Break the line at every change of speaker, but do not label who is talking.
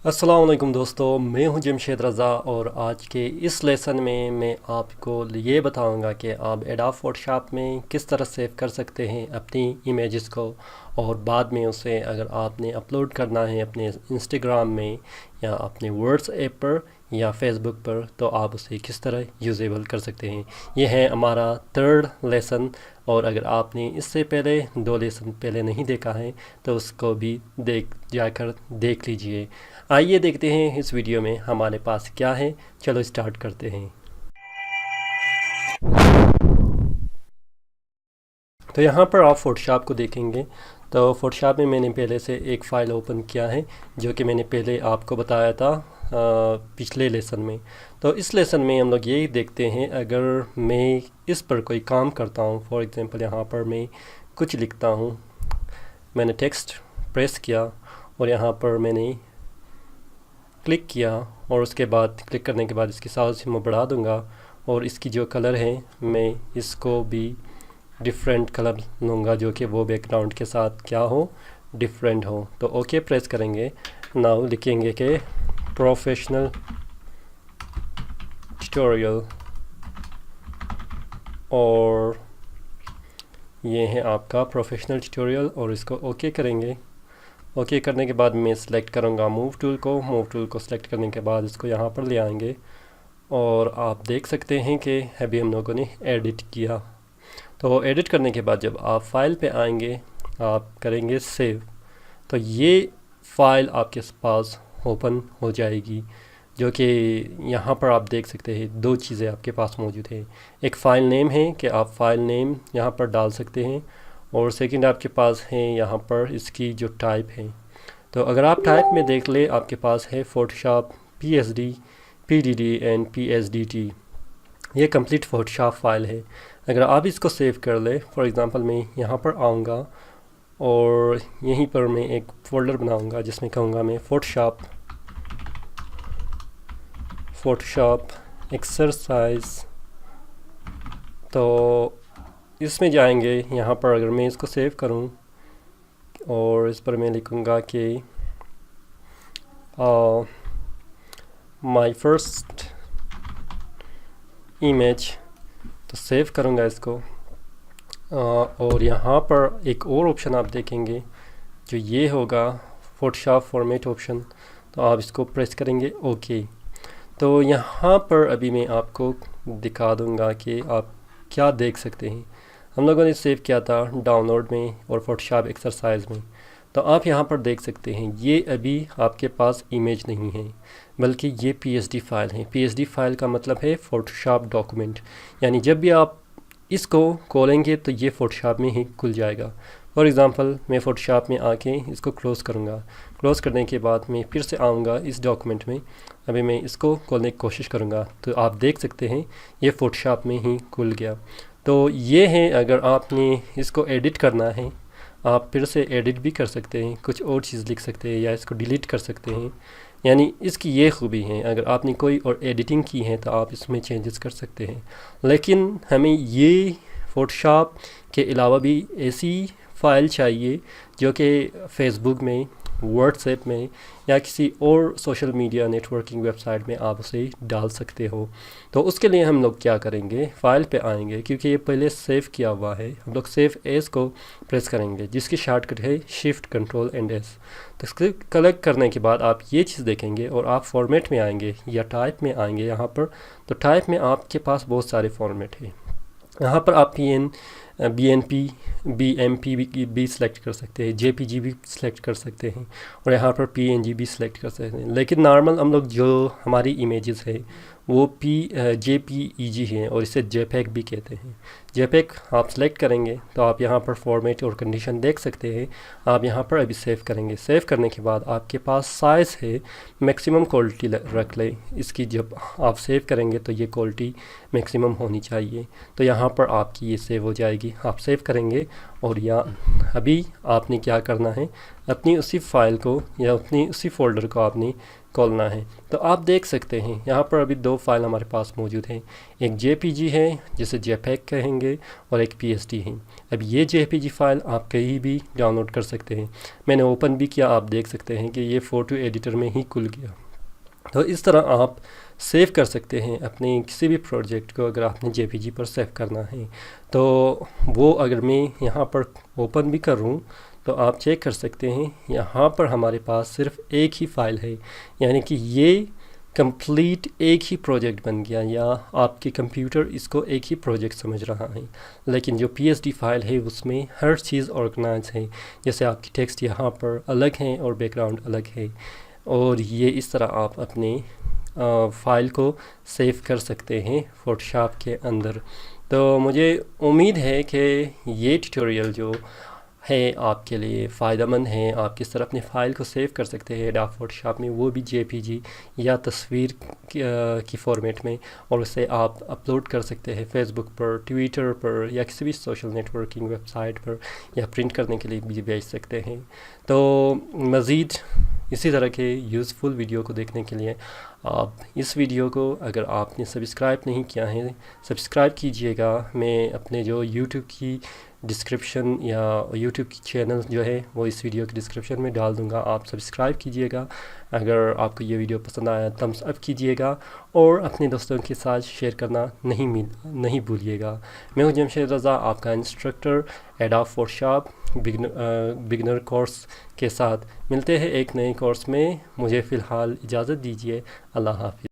अस्सलाम वालेकुम दोस्तों, मैं हूं जमशेद रज़ा और आज के इस लेसन में मैं आपको ये बताऊंगा कि आप एडोब फोटोशॉप में किस तरह सेव कर सकते हैं अपनी इमेजेस को। और बाद में उसे अगर आपने अपलोड करना है अपने इंस्टाग्राम में या अपने व्हाट्सएप पर या फेसबुक पर, तो आप उसे किस तरह यूजेबल कर सकते हैं। ये है हमारा थर्ड लेसन। और अगर आपने इससे पहले 2 लेसन पहले नहीं देखा है तो उसको भी देख लीजिए। आइए देखते हैं इस वीडियो में हमारे पास क्या है। चलो स्टार्ट करते हैं। तो यहाँ पर आप फोटोशॉप को देखेंगे तो फोटोशॉप में मैंने पहले से एक फ़ाइल ओपन किया है जो कि मैंने पहले आपको बताया था पिछले लेसन में। तो इस लेसन में हम लोग यही देखते हैं, अगर मैं इस पर कोई काम करता हूँ, फॉर एग्ज़ाम्पल यहाँ पर मैं कुछ लिखता हूँ, मैंने टेक्स्ट प्रेस किया और यहाँ पर मैंने क्लिक किया और उसके बाद क्लिक करने के बाद इसकी साइज़ मैं बढ़ा दूंगा और इसकी जो कलर है मैं इसको भी डिफरेंट कलर लूँगा जो कि वो बैकग्राउंड के साथ क्या हो, डिफरेंट हो। तो ओके प्रेस करेंगे। नाउ लिखेंगे कि प्रोफेशनल ट्यूटोरियल और ये है आपका प्रोफेशनल ट्यूटोरियल और इसको ओके करेंगे। ओके करने के बाद मैं सिलेक्ट करूँगा मूव टूल को सिलेक्ट करने के बाद इसको यहाँ पर ले आएंगे और आप देख सकते हैं कि अभी हम लोगों ने एडिट किया। तो एडिट करने के बाद जब आप फाइल पे आएंगे आप करेंगे सेव, तो ये फ़ाइल आपके पास ओपन हो जाएगी जो कि यहाँ पर आप देख सकते हैं 2 चीज़ें आपके पास मौजूद है। एक फ़ाइल नेम है कि आप फाइल नेम यहाँ पर डाल सकते हैं और सेकंड आपके पास है यहाँ पर इसकी जो टाइप है। तो अगर आप टाइप में देख ले आपके पास है Photoshop PSD, PDD and PSDT। ये कंप्लीट फोटोशॉप फाइल है। अगर आप इसको सेव कर ले, फॉर एग्ज़ाम्पल मैं यहाँ पर आऊँगा और यहीं पर मैं एक फ़ोल्डर बनाऊँगा जिसमें कहूँगा मैं फ़ोटोशॉप एक्सरसाइज। तो इसमें जाएंगे, यहाँ पर अगर मैं इसको सेव करूँ और इस पर मैं लिखूँगा कि माय फर्स्ट इमेज, तो सेव करूँगा इसको। और यहाँ पर एक और ऑप्शन आप देखेंगे जो ये होगा फोटोशॉप फॉर्मेट ऑप्शन, तो आप इसको प्रेस करेंगे ओके। तो यहाँ पर अभी मैं आपको दिखा दूँगा कि आप क्या देख सकते हैं। हम लोगों ने सेव किया था डाउनलोड में और फोटोशॉप एक्सरसाइज में। तो आप यहाँ पर देख सकते हैं ये अभी आपके पास इमेज नहीं है बल्कि ये PSD फाइल है। PSD फाइल का मतलब है फ़ोटोशॉप डॉक्यूमेंट, यानी जब भी आप इसको खोलेंगे तो ये फ़ोटोशॉप में ही खुल जाएगा। फॉर एग्ज़ाम्पल मैं फ़ोटोशॉप में आके इसको क्लोज़ करूँगा। क्लोज़ करने के बाद मैं फिर से आऊँगा इस डॉक्यूमेंट में, अभी मैं इसको खोलने की कोशिश करूँगा तो आप देख सकते हैं ये फ़ोटोशॉप में ही खुल गया। तो ये है, अगर आपने इसको एडिट करना है आप फिर से एडिट भी कर सकते हैं, कुछ और चीज़ लिख सकते हैं या इसको डिलीट कर सकते हैं। यानी इसकी ये खूबी है, अगर आपने कोई और एडिटिंग की है तो आप इसमें चेंजेस कर सकते हैं। लेकिन हमें ये फ़ोटोशॉप के अलावा भी ऐसी फ़ाइल चाहिए जो कि फेसबुक में, व्हाट्सएप में या किसी और सोशल मीडिया नेटवर्किंग वेबसाइट में आप उसे डाल सकते हो। तो उसके लिए हम लोग क्या करेंगे, फ़ाइल पे आएंगे, क्योंकि ये पहले सेव किया हुआ है, हम लोग सेव एज़ को प्रेस करेंगे जिसकी शॉर्टकट है शिफ्ट कंट्रोल एंड एस। तो इसको कलेक्ट करने के बाद आप ये चीज़ देखेंगे और आप फॉर्मेट में आएंगे या टाइप में आएंगे यहाँ पर। तो टाइप में आपके पास बहुत सारे फॉर्मेट हैं। यहाँ पर आप BNP, BMP भी सिलेक्ट कर सकते हैं, JPG भी सिलेक्ट कर सकते हैं और यहाँ पर PNG भी सिलेक्ट कर सकते हैं। लेकिन नॉर्मल हम लोग जो हमारी इमेजेस है वो JPEG है और इसे JPEG भी कहते हैं। JPEG आप सिलेक्ट करेंगे तो आप यहाँ पर फॉर्मेट और कंडीशन देख सकते हैं। आप यहाँ पर अभी सेव करेंगे। सेव करने के बाद आपके पास साइज़ है, मैक्सिमम क्वालिटी रख लें इसकी। जब आप सेव करेंगे तो ये क्वालिटी मैक्सिमम होनी चाहिए। तो यहाँ पर आपकी ये सेव हो जाएगी। आप सेव करेंगे और या अभी आपने क्या करना है, अपनी उसी फाइल को या अपनी उसी फोल्डर को आपने खोलना है। तो आप देख सकते हैं यहाँ पर अभी 2 फाइल हमारे पास मौजूद हैं, एक JPG है जिसे JPEG कहेंगे और एक PSD है। अब ये JPG फाइल आप कहीं भी डाउनलोड कर सकते हैं। मैंने ओपन भी किया, आप देख सकते हैं कि ये फ़ोटो एडिटर में ही खुल गया। तो इस तरह आप सेव कर सकते हैं अपने किसी भी प्रोजेक्ट को, अगर आपने JPG पर सेव करना है। तो वो अगर मैं यहाँ पर ओपन भी कर रूँ तो आप चेक कर सकते हैं यहाँ पर हमारे पास सिर्फ एक ही फ़ाइल है, यानी कि ये कंप्लीट एक ही प्रोजेक्ट बन गया, या आपके कंप्यूटर इसको एक ही प्रोजेक्ट समझ रहा है। लेकिन जो PSD फाइल है उसमें हर चीज़ ऑर्गेनाइज है, जैसे आपकी टेक्स्ट यहाँ पर अलग हैं और बैकग्राउंड अलग है। और ये इस तरह आप अपने फ़ाइल को सेव कर सकते हैं फ़ोटोशॉप के अंदर। तो मुझे उम्मीद है कि ये ट्यूटोरियल जो है आपके लिए फ़ायदेमंद है। आप किस तरह अपने फ़ाइल को सेव कर सकते हैं एडोब फ़ोटोशॉप में, वो भी JPG या तस्वीर की फ़ॉर्मेट में, और उसे आप अपलोड कर सकते हैं फेसबुक पर, ट्विटर पर, या किसी भी सोशल नेटवर्किंग वेबसाइट पर, या प्रिंट करने के लिए भी भेज सकते हैं। तो मज़ीद इसी तरह के यूज़फुल वीडियो को देखने के लिए आप इस वीडियो को, अगर आपने सब्सक्राइब नहीं किया है, सब्सक्राइब कीजिएगा। मैं अपने जो YouTube की डिस्क्रिप्शन या YouTube की चैनल जो है वो इस वीडियो की डिस्क्रिप्शन में डाल दूंगा, आप सब्सक्राइब कीजिएगा। अगर आपको ये वीडियो पसंद आया थम्स अप कीजिएगा, और अपने दोस्तों के साथ शेयर करना नहीं भूलिएगा। मैं हूं जमशेद रज़ा, आपका instructor adobe Photoshop beginner course के साथ। मिलते हैं एक नए कोर्स में। मुझे फ़िलहाल इजाज़त दीजिए। अल्लाह हाफ़िज़।